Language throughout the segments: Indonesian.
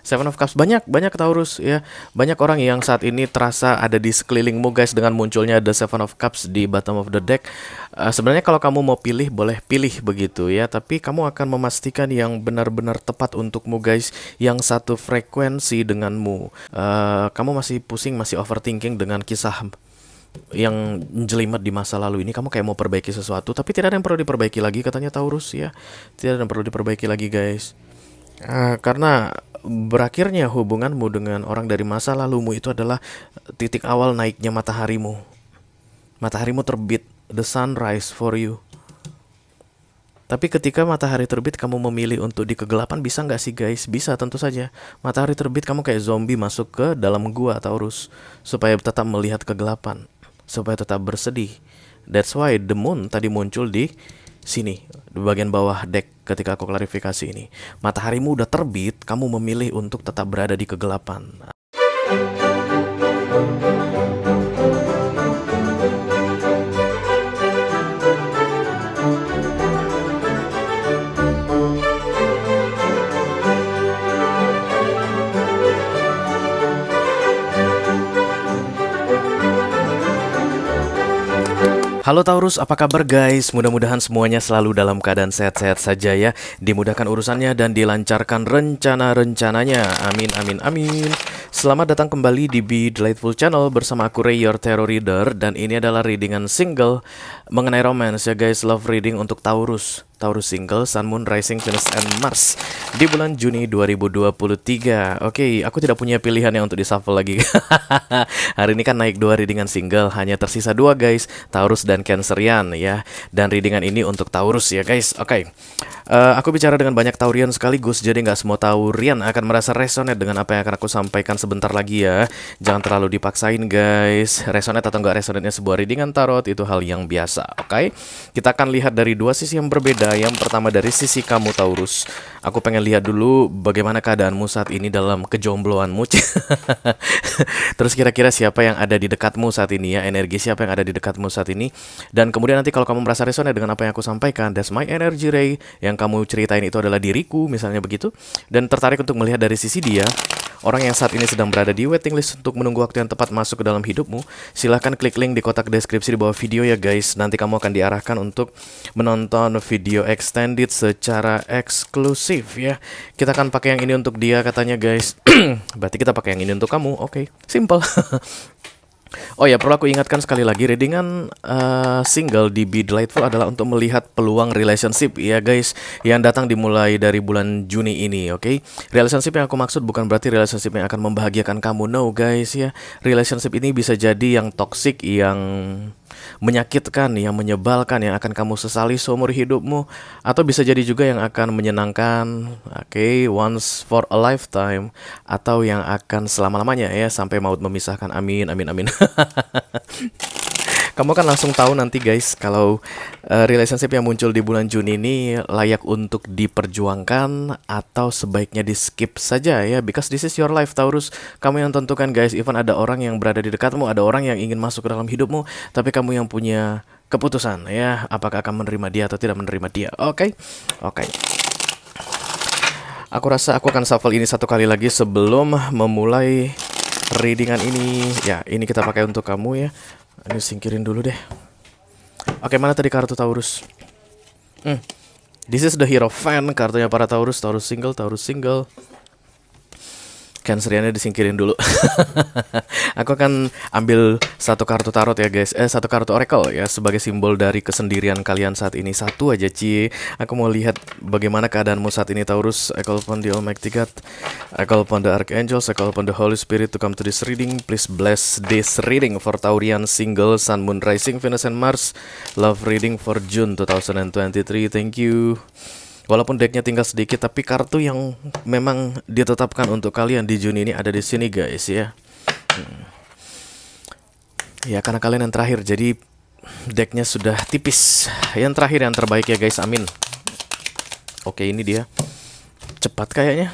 Seven of Cups, banyak Taurus ya. Banyak orang yang saat ini terasa ada di sekelilingmu guys dengan munculnya The Seven of Cups di bottom of the deck. Sebenarnya kalau kamu mau pilih boleh pilih begitu ya, tapi kamu akan memastikan yang benar-benar tepat untukmu guys, yang satu frekuensi denganmu. Kamu masih pusing, masih overthinking dengan kisah yang jelimet di masa lalu ini, kamu kayak mau perbaiki sesuatu tapi tidak ada yang perlu diperbaiki lagi katanya Taurus ya. Tidak ada yang perlu diperbaiki lagi guys. Karena berakhirnya hubunganmu dengan orang dari masa lalumu itu adalah titik awal naiknya mataharimu. Mataharimu terbit, the sunrise for you. Tapi ketika matahari terbit kamu memilih untuk di kegelapan, bisa nggak sih guys? Bisa, tentu saja. Matahari terbit kamu kayak zombie masuk ke dalam gua Taurus, supaya tetap melihat kegelapan, supaya tetap bersedih. That's why the moon tadi muncul di sini, di bagian bawah deck ketika aku klarifikasi ini. Mataharimu udah terbit, kamu memilih untuk tetap berada di kegelapan. Halo Taurus, apa kabar guys? Mudah-mudahan semuanya selalu dalam keadaan sehat-sehat saja ya. Dimudahkan urusannya dan dilancarkan rencana-rencananya. Amin, amin, amin. Selamat datang kembali di Be Delightful Channel bersama aku Ray, your tarot reader. Dan ini adalah readingan single mengenai romance ya guys. Love reading untuk Taurus. Taurus single, Sun, Moon, Rising, Venus, and Mars di bulan Juni 2023. Oke, aku tidak punya pilihan yang untuk di shuffle lagi. Hari ini kan naik 2 readingan single, hanya tersisa 2 guys, Taurus dan Cancerian ya. Dan readingan ini untuk Taurus ya guys. Oke. Aku bicara dengan banyak Taurian sekaligus, jadi nggak semua Taurian akan merasa resonate dengan apa yang akan aku sampaikan sebentar lagi ya. Jangan terlalu dipaksain guys. Resonate atau nggak resonate-nya sebuah readingan tarot itu hal yang biasa. Oke. Kita akan lihat dari 2 sisi yang berbeda. Yang pertama dari sisi kamu Taurus. Aku pengen lihat dulu bagaimana keadaanmu saat ini dalam kejombloanmu. Terus kira-kira siapa yang ada di dekatmu saat ini ya, energi siapa yang ada di dekatmu saat ini. Dan kemudian nanti kalau kamu merasa resonate dengan apa yang aku sampaikan, that's my energy ray. Yang kamu ceritain itu adalah diriku, misalnya begitu. Dan tertarik untuk melihat dari sisi dia, orang yang saat ini sedang berada di waiting list untuk menunggu waktu yang tepat masuk ke dalam hidupmu. Silahkan klik link di kotak deskripsi di bawah video ya guys. Nanti kamu akan diarahkan untuk menonton video extended secara eksklusif ya. Kita akan pakai yang ini untuk dia katanya guys. Berarti kita pakai yang ini untuk kamu. Oke, simple. Oh ya, perlu aku ingatkan sekali lagi, readingan single di Be Delightful adalah untuk melihat peluang relationship ya guys, yang datang dimulai dari bulan Juni ini, oke? Relationship yang aku maksud bukan berarti relationship yang akan membahagiakan kamu, no guys ya. Relationship ini bisa jadi yang toxic, yang menyakitkan, yang menyebalkan, yang akan kamu sesali seumur hidupmu, atau bisa jadi juga yang akan menyenangkan, oke, once for a lifetime, atau yang akan selama-lamanya ya, sampai maut memisahkan. Amin, amin, amin. Kamu kan langsung tahu nanti guys kalau relationship yang muncul di bulan Juni ini layak untuk diperjuangkan atau sebaiknya di skip saja ya, because this is your life Taurus. Kamu yang tentukan guys. Even ada orang yang berada di dekatmu, ada orang yang ingin masuk ke dalam hidupmu, tapi kamu yang punya keputusan ya, apakah akan menerima dia atau tidak menerima dia. Oke. Aku rasa aku akan shuffle ini 1 kali lagi sebelum memulai readingan ini. Ya, ini kita pakai untuk kamu ya. Ini singkirin dulu deh. Oke, mana tadi kartu Taurus? This is the Hierophant, kartunya para Taurus. Taurus single. Canceriannya disingkirin dulu. Aku akan ambil 1 kartu tarot ya guys. 1 kartu oracle ya, sebagai simbol dari kesendirian kalian saat ini. 1 aja cie. Aku mau lihat bagaimana keadaanmu saat ini Taurus. I call upon the Almighty God, I call upon the Archangels, I call upon the Holy Spirit to come to this reading. Please bless this reading for Taurian single, Sun, Moon, Rising, Venus, and Mars. Love reading for June 2023. Thank you. Walaupun decknya tinggal sedikit, tapi kartu yang memang ditetapkan untuk kalian di Juni ini ada di sini guys ya. Ya karena kalian yang terakhir, jadi decknya sudah tipis. Yang terakhir yang terbaik ya guys, amin. Oke, ini dia. Cepat kayaknya.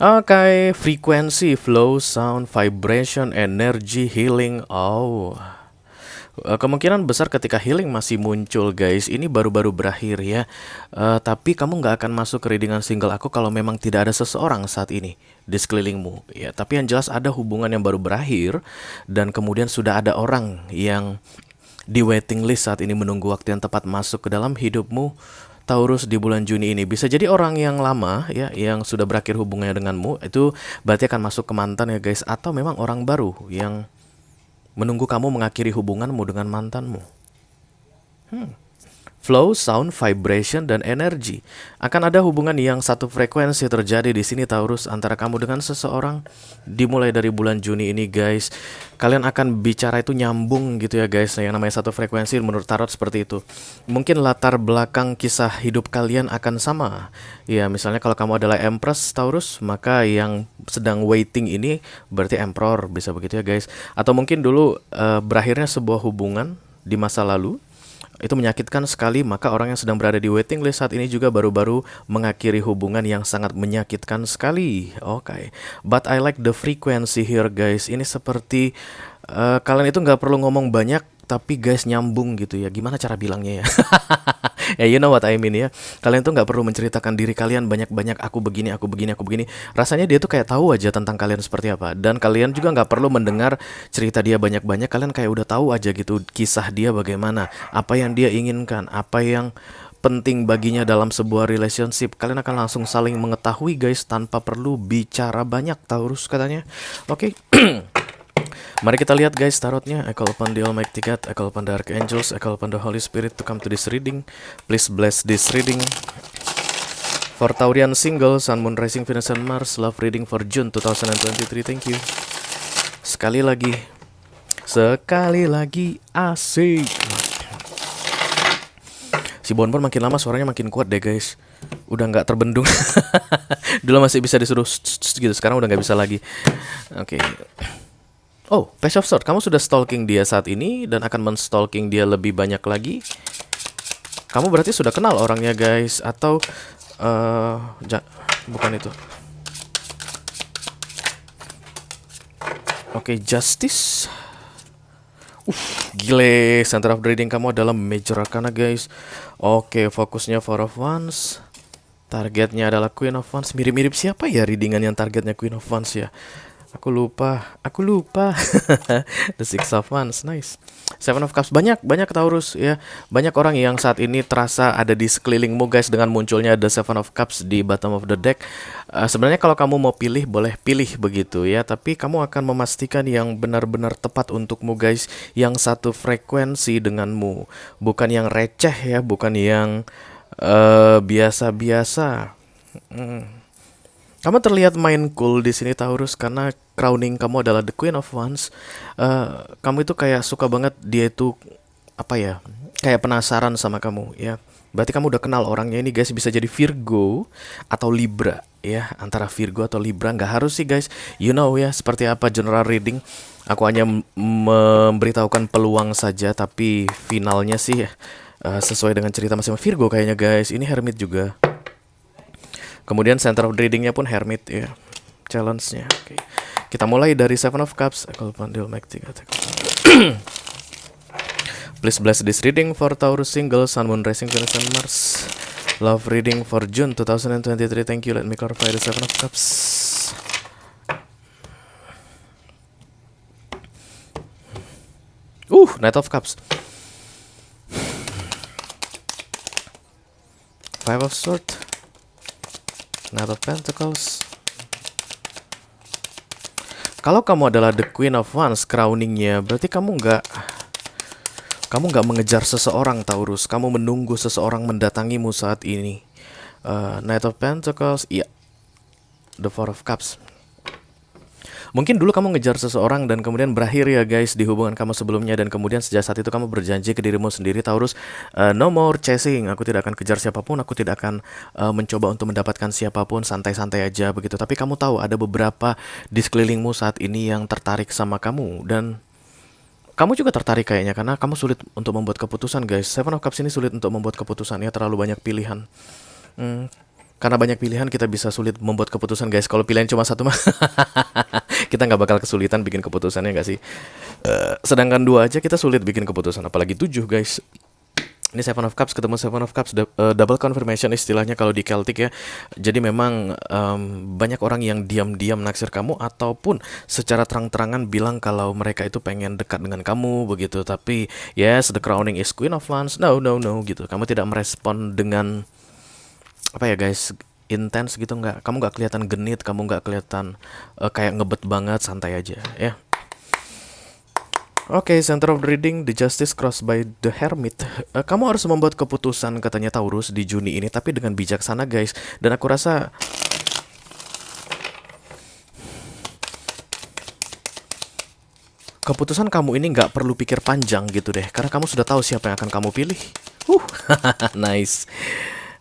Oke, frequency, flow, sound, vibration, energy, healing. Oh, Kemungkinan besar ketika healing masih muncul guys, ini baru-baru berakhir ya. Tapi kamu nggak akan masuk ke readingan single aku kalau memang tidak ada seseorang saat ini di sekelilingmu ya. Tapi yang jelas ada hubungan yang baru berakhir dan kemudian sudah ada orang yang di waiting list saat ini menunggu waktu yang tepat masuk ke dalam hidupmu. Taurus di bulan Juni ini bisa jadi orang yang lama ya, yang sudah berakhir hubungannya denganmu, itu berarti akan masuk ke mantan ya guys, atau memang orang baru yang menunggu kamu mengakhiri hubunganmu dengan mantanmu. Flow, sound, vibration, dan energi. Akan ada hubungan yang satu frekuensi terjadi di sini Taurus antara kamu dengan seseorang dimulai dari bulan Juni ini guys. Kalian akan bicara itu nyambung gitu ya guys. Yang namanya satu frekuensi menurut tarot seperti itu. Mungkin latar belakang kisah hidup kalian akan sama. Ya, misalnya kalau kamu adalah Empress Taurus, maka yang sedang waiting ini berarti Emperor, bisa begitu ya guys. Atau mungkin dulu berakhirnya sebuah hubungan di masa lalu itu menyakitkan sekali, maka orang yang sedang berada di waiting list saat ini juga baru-baru mengakhiri hubungan yang sangat menyakitkan sekali. Oke, but I like the frequency here guys. Ini seperti kalian itu nggak perlu ngomong banyak, tapi guys nyambung gitu ya. Gimana cara bilangnya ya? Ya you know what I mean ya. Kalian tuh nggak perlu menceritakan diri kalian banyak-banyak, aku begini, aku begini, aku begini. Rasanya dia tuh kayak tahu aja tentang kalian seperti apa. Dan kalian juga nggak perlu mendengar cerita dia banyak-banyak. Kalian kayak udah tahu aja gitu kisah dia bagaimana, apa yang dia inginkan, apa yang penting baginya dalam sebuah relationship. Kalian akan langsung saling mengetahui guys, tanpa perlu bicara banyak Taurus katanya. Oke. Mari kita lihat guys tarotnya. I call upon the Almighty God, I call upon the Archangels, I call upon the Holy Spirit to come to this reading. Please bless this reading. For Taurian single, Sun, Moon, Rising, Venus, and Mars. Love reading for June 2023. Thank you. Sekali lagi asik. Si Bonbon makin lama suaranya makin kuat deh guys. Udah nggak terbendung. Dulu masih bisa disuruh gitu, sekarang udah nggak bisa lagi. Oke. Oh, Page of Swords, kamu sudah stalking dia saat ini dan akan men-stalking dia lebih banyak lagi. Kamu berarti sudah kenal orangnya guys, atau bukan itu. Oke, Justice. Gile, center of reading kamu adalah Major Arcana guys. Oke, fokusnya Four of Wands. Targetnya adalah Queen of Wands. Mirip-mirip siapa ya readingan yang targetnya Queen of Wands ya? Aku lupa. The Six of Wands, nice. Seven of Cups, banyak Taurus ya. Banyak orang yang saat ini terasa ada di sekelilingmu guys dengan munculnya The Seven of Cups di bottom of the deck. Sebenarnya kalau kamu mau pilih, boleh pilih begitu ya. Tapi kamu akan memastikan yang benar-benar tepat untukmu guys, yang satu frekuensi denganmu, bukan yang receh ya, bukan yang biasa-biasa. Kamu terlihat main cool di sini Taurus karena crowning kamu adalah the Queen of Wands. Kamu itu kayak suka banget dia itu apa ya? Kayak penasaran sama kamu ya. Berarti kamu udah kenal orangnya ini guys, bisa jadi Virgo atau Libra ya, antara Virgo atau Libra, nggak harus sih guys. You know ya seperti apa general reading. Aku hanya memberitahukan peluang saja, tapi finalnya sih sesuai dengan cerita masing-masing. Virgo kayaknya guys. Ini Hermit juga. Kemudian center of readingnya pun Hermit ya. Challenge-nya. Oke. Kita mulai dari Seven of Cups. Please bless this reading for Taurus single, Sun, Moon, Rising, Venus, and Mars. Love reading for June 2023. Thank you. Let me clarify the Seven of Cups. Knight of Cups. Five of Swords. Knight of Pentacles. Kalau kamu adalah the Queen of Wands crowningnya, berarti kamu nggak mengejar seseorang Taurus. Kamu menunggu seseorang mendatangimu saat ini. Knight of Pentacles, iya. The Four of Cups. Mungkin dulu kamu ngejar seseorang dan kemudian berakhir ya guys di hubungan kamu sebelumnya, dan kemudian sejak saat itu kamu berjanji ke dirimu sendiri Taurus, no more chasing, aku tidak akan kejar siapapun, aku tidak akan mencoba untuk mendapatkan siapapun, santai-santai aja begitu. Tapi kamu tahu ada beberapa di sekelilingmu saat ini yang tertarik sama kamu, dan kamu juga tertarik kayaknya karena kamu sulit untuk membuat keputusan guys. Seven of Cups ini sulit untuk membuat keputusan ya, terlalu banyak pilihan. Karena banyak pilihan kita bisa sulit membuat keputusan guys. Kalau pilihan cuma satu mah kita nggak bakal kesulitan bikin keputusannya nggak sih? Sedangkan dua aja kita sulit bikin keputusan, apalagi tujuh guys. Ini Seven of Cups ketemu Seven of Cups, double confirmation istilahnya kalau di Celtic ya. Jadi memang banyak orang yang diam-diam naksir kamu ataupun secara terang-terangan bilang kalau mereka itu pengen dekat dengan kamu begitu. Tapi yes, the crowning is Queen of Wands. No, no, no gitu. Kamu tidak merespon dengan apa ya guys, intens gitu nggak. Kamu nggak kelihatan genit, kamu nggak kelihatan kayak ngebet banget, santai aja ya. Oke, center of the reading, the justice crossed by the hermit. Kamu harus membuat keputusan katanya Taurus di Juni ini, tapi dengan bijaksana guys. Dan aku rasa keputusan kamu ini nggak perlu pikir panjang gitu deh, karena kamu sudah tahu siapa yang akan kamu pilih. Nice.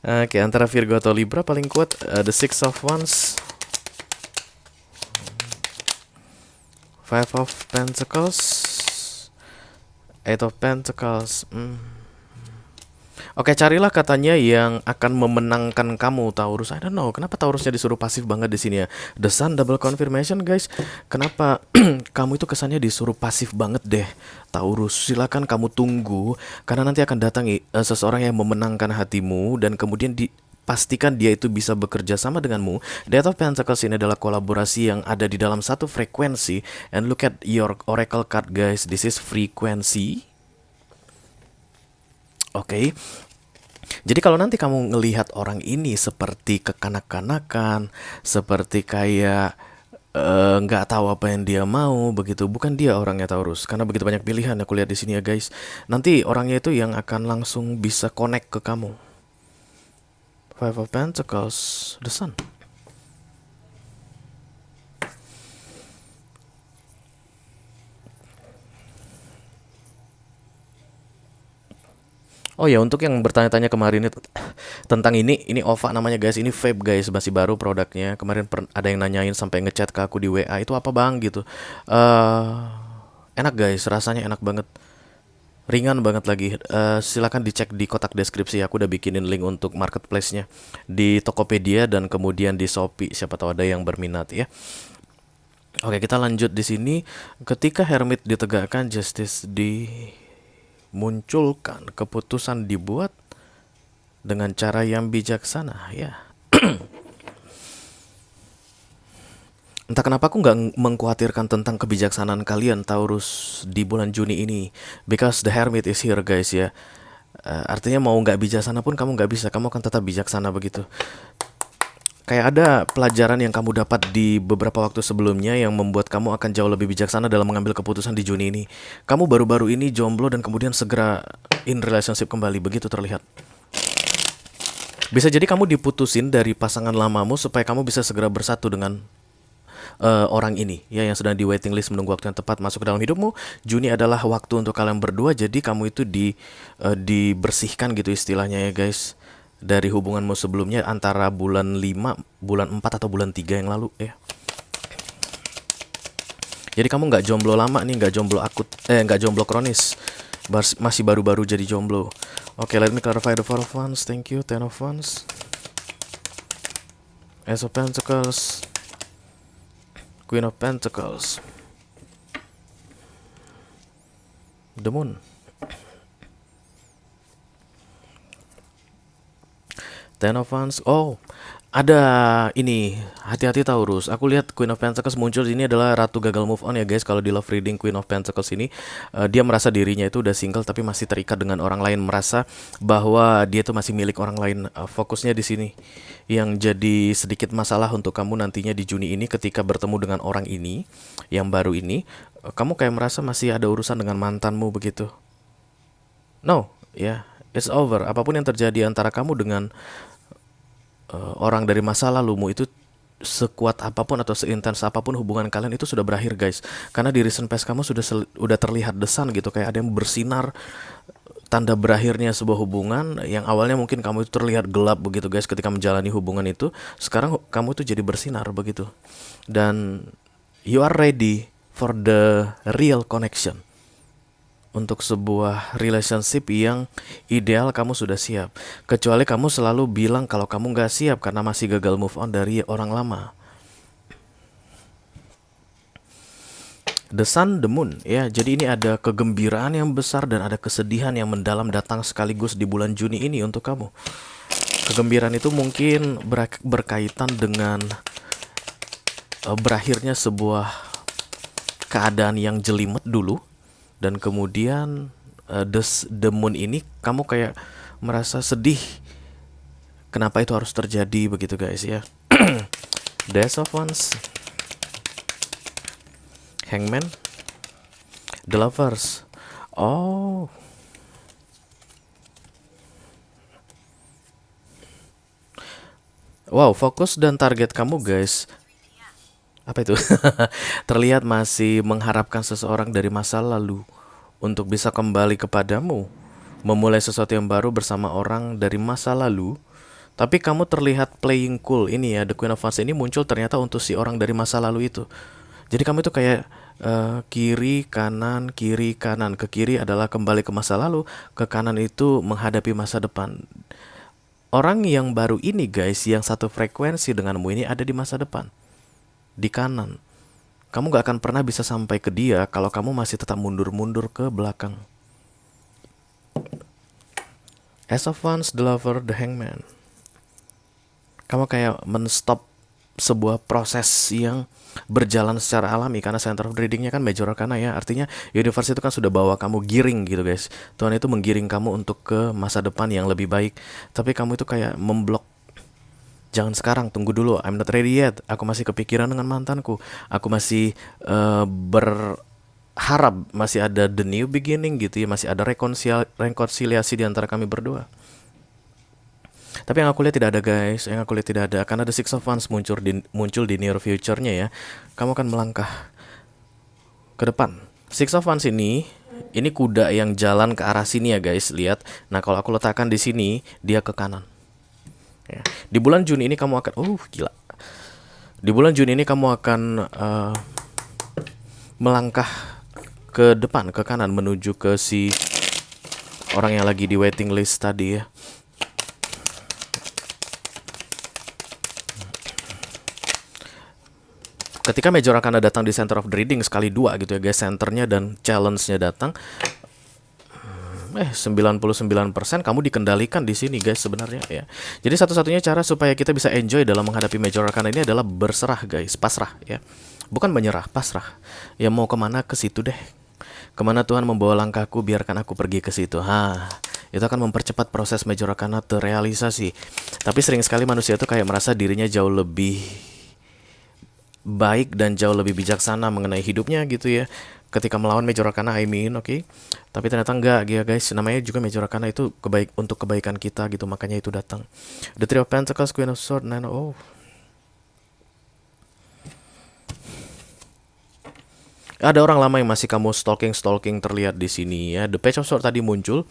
Oke, antara Virgo atau Libra paling kuat, the Six of Wands, Five of Pentacles, Eight of Pentacles. Oke, carilah katanya yang akan memenangkan kamu Taurus. I don't know, kenapa Taurusnya disuruh pasif banget di sini ya. The Sun double confirmation guys. Kenapa kamu itu kesannya disuruh pasif banget deh Taurus. Silakan kamu tunggu, karena nanti akan datang seseorang yang memenangkan hatimu dan kemudian pastikan dia itu bisa bekerja sama denganmu. Death of Pentacles ini adalah kolaborasi yang ada di dalam satu frekuensi. And look at your oracle card guys. This is frequency. Oke. Jadi kalau nanti kamu ngelihat orang ini seperti kekanak-kanakan, seperti kayak nggak tahu apa yang dia mau begitu, bukan dia orangnya Taurus. Karena begitu banyak pilihan aku lihat di sini ya guys. Nanti orangnya itu yang akan langsung bisa connect ke kamu. Five of Pentacles, the Sun. Oh ya, untuk yang bertanya-tanya kemarin itu tentang ini OVA namanya guys, ini vape guys, masih baru produknya. Kemarin ada yang nanyain sampai ngechat ke aku di WA, itu apa bang gitu. Enak guys, rasanya enak banget. Ringan banget lagi. Silakan dicek di kotak deskripsi. Aku udah bikinin link untuk marketplace-nya di Tokopedia dan kemudian di Shopee. Siapa tahu ada yang berminat ya. Oke, kita lanjut di sini. Ketika Hermit ditegakkan, Justice dimunculkan, keputusan dibuat dengan cara yang bijaksana ya. Entah kenapa aku nggak mengkhawatirkan tentang kebijaksanaan kalian Taurus di bulan Juni ini, because the Hermit is here guys ya. Artinya mau nggak bijaksana pun kamu nggak bisa, kamu akan tetap bijaksana begitu. Kayak ada pelajaran yang kamu dapat di beberapa waktu sebelumnya yang membuat kamu akan jauh lebih bijaksana dalam mengambil keputusan di Juni ini. Kamu baru-baru ini jomblo dan kemudian segera in relationship kembali, begitu terlihat. Bisa jadi kamu diputusin dari pasangan lamamu supaya kamu bisa segera bersatu dengan orang ini ya, yang sedang di waiting list menunggu waktu yang tepat masuk ke dalam hidupmu. Juni adalah waktu untuk kalian berdua, jadi kamu itu dibersihkan gitu istilahnya ya guys, dari hubunganmu sebelumnya antara bulan 5, bulan 4 atau bulan 3 yang lalu ya. Jadi kamu nggak jomblo lama nih, nggak jomblo akut, nggak jomblo kronis, masih baru-baru jadi jomblo. Oke, let me clarify the Four of Wands. Thank you. Ten of Wands, Ace of Pentacles, Queen of Pentacles, the Moon. Ten of Wands. Oh, ada ini. Hati-hati Taurus. Aku lihat Queen of Pentacles muncul ini adalah ratu gagal move on ya guys. Kalau di love reading Queen of Pentacles ini, dia merasa dirinya itu udah single tapi masih terikat dengan orang lain, merasa bahwa dia itu masih milik orang lain. Fokusnya di sini. Yang jadi sedikit masalah untuk kamu nantinya di Juni ini ketika bertemu dengan orang ini yang baru ini, kamu kayak merasa masih ada urusan dengan mantanmu begitu. No, ya, it's over. Apapun yang terjadi antara kamu dengan orang dari masa lalumu itu, sekuat apapun atau seintens apapun hubungan kalian itu sudah berakhir guys. Karena di recent past kamu sudah terlihat the sun gitu, kayak ada yang bersinar, tanda berakhirnya sebuah hubungan yang awalnya mungkin kamu itu terlihat gelap begitu guys ketika menjalani hubungan itu. Sekarang kamu itu jadi bersinar begitu. Dan you are ready for the real connection. untuk sebuah relationship yang ideal kamu sudah siap. Kecuali kamu selalu bilang kalau kamu nggak siap karena masih gagal move on dari orang lama. The Sun, the Moon, ya. Jadi ini ada kegembiraan yang besar dan ada kesedihan yang mendalam datang sekaligus di bulan Juni ini untuk kamu. Kegembiraan itu mungkin berkaitan dengan berakhirnya sebuah keadaan yang jelimet dulu, dan kemudian the Moon ini kamu kayak merasa sedih. Kenapa itu harus terjadi begitu guys ya? Dash of Wands, Hangman, The Lovers. Oh, wow, fokus dan target kamu guys. Apa itu? Terlihat masih mengharapkan seseorang dari masa lalu untuk bisa kembali kepadamu, memulai sesuatu yang baru bersama orang dari masa lalu. Tapi kamu terlihat playing cool. Ini ya, The Queen of Wands ini muncul ternyata untuk si orang dari masa lalu itu. Jadi kamu itu kayak kiri kanan kiri kanan. Ke kiri adalah kembali ke masa lalu, ke kanan itu menghadapi masa depan. Orang yang baru ini guys, yang satu frekuensi denganmu ini ada di masa depan, di kanan. Kamu gak akan pernah bisa sampai ke dia kalau kamu masih tetap mundur-mundur ke belakang. Ace of Wands, The Lover, The Hangman. Kamu kayak men-stop sebuah proses yang berjalan secara alami, karena center of readingnya kan major arcana ya. Artinya universe itu kan sudah bawa kamu giring gitu guys. Tuhan itu menggiring kamu untuk ke masa depan yang lebih baik. Tapi kamu itu kayak memblok. Jangan sekarang, tunggu dulu. I'm not ready yet. Aku masih kepikiran dengan mantanku. Aku masih berharap masih ada the new beginning gitu ya. Masih ada rekonsiliasi di antara kami berdua. Tapi yang aku lihat tidak ada guys. Yang aku lihat tidak ada. Karena ada Six of Wands muncul di near future-nya ya. Kamu akan melangkah ke depan. Six of Wands ini kuda yang jalan ke arah sini ya guys. Lihat. Nah kalau aku letakkan di sini, dia ke kanan. Ya. Di bulan Juni ini kamu akan gila. Di bulan Juni ini kamu akan melangkah ke depan, ke kanan, menuju ke si orang yang lagi di waiting list tadi ya. Ketika Major Arcana datang di Center of the Reading sekali dua gitu ya guys, centernya dan challenge-nya datang, 99% kamu dikendalikan di sini guys sebenarnya ya. Jadi satu-satunya cara supaya kita bisa enjoy dalam menghadapi Major Arcana ini adalah berserah guys, pasrah ya. Bukan menyerah, pasrah. Ya mau kemana ke situ deh. Kemana Tuhan membawa langkahku, biarkan aku pergi ke situ. Itu akan mempercepat proses Major Arcana terrealisasi. Tapi sering sekali manusia itu kayak merasa dirinya jauh lebih baik dan jauh lebih bijaksana mengenai hidupnya gitu ya, ketika melawan Major Arcana oke. Tapi ternyata enggak ya guys, namanya juga Major Arcana itu untuk kebaikan kita gitu, makanya itu datang. The Three of Pentacles, Queen of Swords, Nine of Ada orang lama yang masih kamu stalking terlihat di sini ya. The Page of Swords tadi muncul.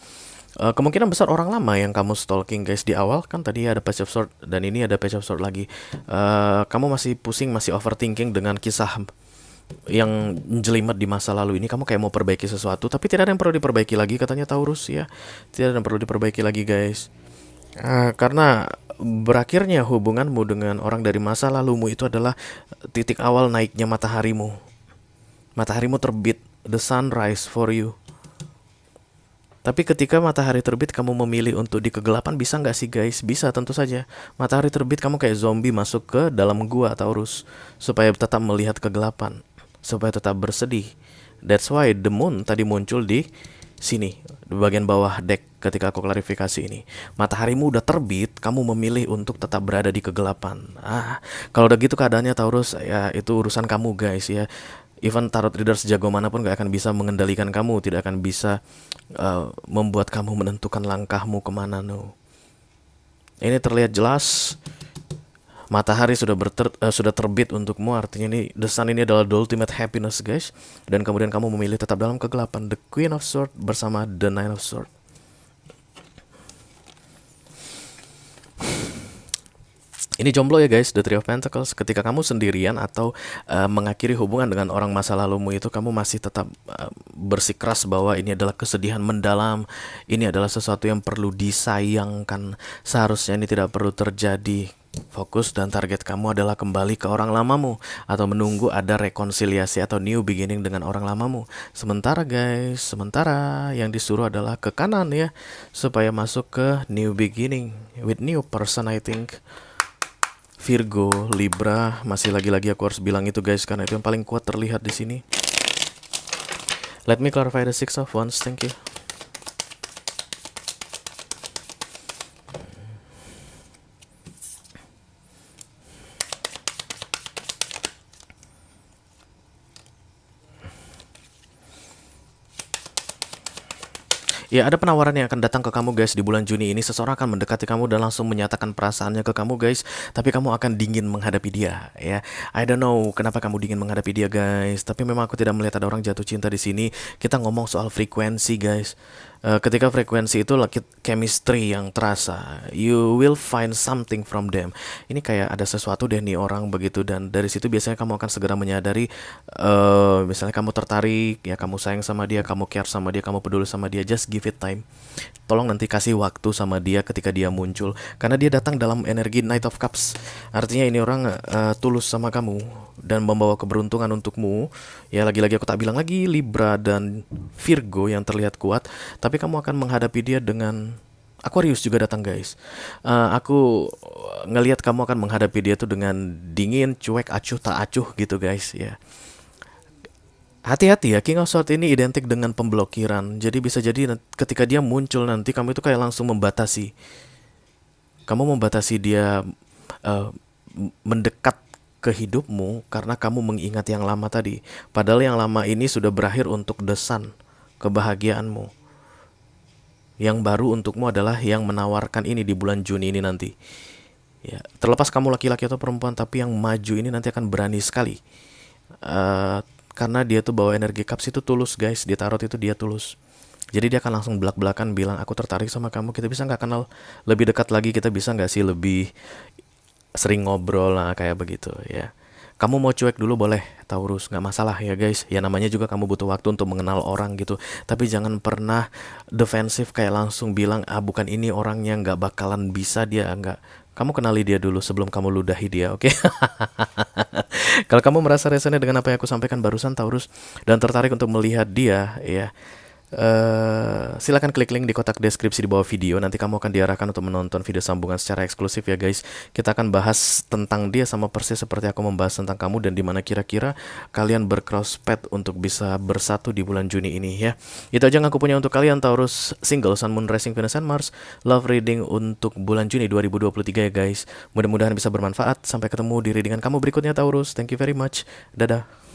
Kemungkinan besar orang lama yang kamu stalking guys. Di awal kan tadi ada Page of Swords dan ini ada Page of Swords lagi. Kamu masih pusing, masih overthinking dengan kisah yang jelimet di masa lalu ini. Kamu kayak mau perbaiki sesuatu, tapi tidak ada yang perlu diperbaiki lagi katanya Taurus ya. Tidak ada yang perlu diperbaiki lagi guys. Karena berakhirnya hubunganmu dengan orang dari masa lalumu itu adalah titik awal naiknya mataharimu. Mataharimu terbit, the sun rise for you. Tapi ketika matahari terbit kamu memilih untuk di kegelapan, bisa nggak sih guys? Bisa, tentu saja. Matahari terbit kamu kayak zombie masuk ke dalam gua Taurus, supaya tetap melihat kegelapan, supaya tetap bersedih. That's why the moon tadi muncul di sini, di bagian bawah deck ketika aku klarifikasi ini. Mataharimu udah terbit, kamu memilih untuk tetap berada di kegelapan. Kalau udah gitu keadaannya Taurus, ya itu urusan kamu guys ya. Even tarot reader sejago manapun gak akan bisa mengendalikan kamu, tidak akan bisa membuat kamu menentukan langkahmu kemana. No. Ini terlihat jelas, matahari sudah terbit untukmu. Artinya ini the sun ini adalah the ultimate happiness guys. Dan kemudian kamu memilih tetap dalam kegelapan. The Queen of Swords bersama the Nine of Swords. Ini jomblo ya guys, The Three of Pentacles. Ketika kamu sendirian atau mengakhiri hubungan dengan orang masa lalumu itu, kamu masih tetap bersikeras bahwa ini adalah kesedihan mendalam, ini adalah sesuatu yang perlu disayangkan, seharusnya ini tidak perlu terjadi. Fokus dan target kamu adalah kembali ke orang lamamu atau menunggu ada rekonsiliasi atau new beginning dengan orang lamamu. Sementara guys, sementara yang disuruh adalah ke kanan ya, supaya masuk ke new beginning with new person I think. Virgo, Libra, masih lagi-lagi aku harus bilang itu guys karena itu yang paling kuat terlihat di sini. Let me clarify the Six of Wands, thank you. Ya, ada penawaran yang akan datang ke kamu guys di bulan Juni ini. Seseorang akan mendekati kamu dan langsung menyatakan perasaannya ke kamu guys. Tapi kamu akan dingin menghadapi dia ya. I don't know kenapa kamu dingin menghadapi dia guys. Tapi memang aku tidak melihat ada orang jatuh cinta di sini. Kita ngomong soal frekuensi guys. Ketika frekuensi itu chemistry yang terasa, you will find something from them. Ini kayak ada sesuatu deh nih orang begitu, dan dari situ biasanya kamu akan segera menyadari, misalnya kamu tertarik, ya kamu sayang sama dia, kamu care sama dia, kamu peduli sama dia. Just give it time. Tolong nanti kasih waktu sama dia ketika dia muncul, karena dia datang dalam energi Knight of Cups. Artinya ini orang tulus sama kamu dan membawa keberuntungan untukmu. Ya lagi-lagi aku tak bilang lagi Libra dan Virgo yang terlihat kuat, tapi kamu akan menghadapi dia dengan Aquarius juga datang guys. Aku ngelihat kamu akan menghadapi dia tuh dengan dingin, cuek, acuh tak acuh gitu guys ya. Hati-hati ya, King of Swords ini identik dengan pemblokiran. Jadi bisa jadi ketika dia muncul nanti kamu itu kayak langsung membatasi. Kamu membatasi dia eh, mendekat ke hidupmu karena kamu mengingat yang lama tadi. Padahal yang lama ini sudah berakhir untuk desan kebahagiaanmu. Yang baru untukmu adalah yang menawarkan ini di bulan Juni ini nanti. Ya, terlepas kamu laki-laki atau perempuan, tapi yang maju ini nanti akan berani sekali. Eh, karena dia tuh bawa energi cups itu tulus guys. Di tarot itu dia tulus. Jadi dia akan langsung belak-belakan bilang aku tertarik sama kamu. Kita bisa nggak kenal lebih dekat lagi? Kita bisa nggak sih lebih sering ngobrol lah kayak begitu ya. Kamu mau cuek dulu boleh Taurus, nggak masalah ya guys. Ya namanya juga kamu butuh waktu untuk mengenal orang gitu. Tapi jangan pernah defensif kayak langsung bilang ah bukan ini orangnya, nggak bakalan bisa dia, nggak. Kamu kenali dia dulu sebelum kamu ludahi dia, oke? Kalau kamu merasa resonate dengan apa yang aku sampaikan barusan Taurus dan tertarik untuk melihat dia ya, silakan klik link di kotak deskripsi di bawah video. Nanti kamu akan diarahkan untuk menonton video sambungan secara eksklusif ya guys. Kita akan bahas tentang dia sama persis seperti aku membahas tentang kamu, dan dimana kira-kira kalian bercross path untuk bisa bersatu di bulan Juni ini ya. Itu aja yang aku punya untuk kalian Taurus single Sun, Moon, Rising, Venus, and Mars love reading untuk bulan Juni 2023 ya guys. Mudah-mudahan bisa bermanfaat. Sampai ketemu di readingan kamu berikutnya Taurus. Thank you very much. Dadah.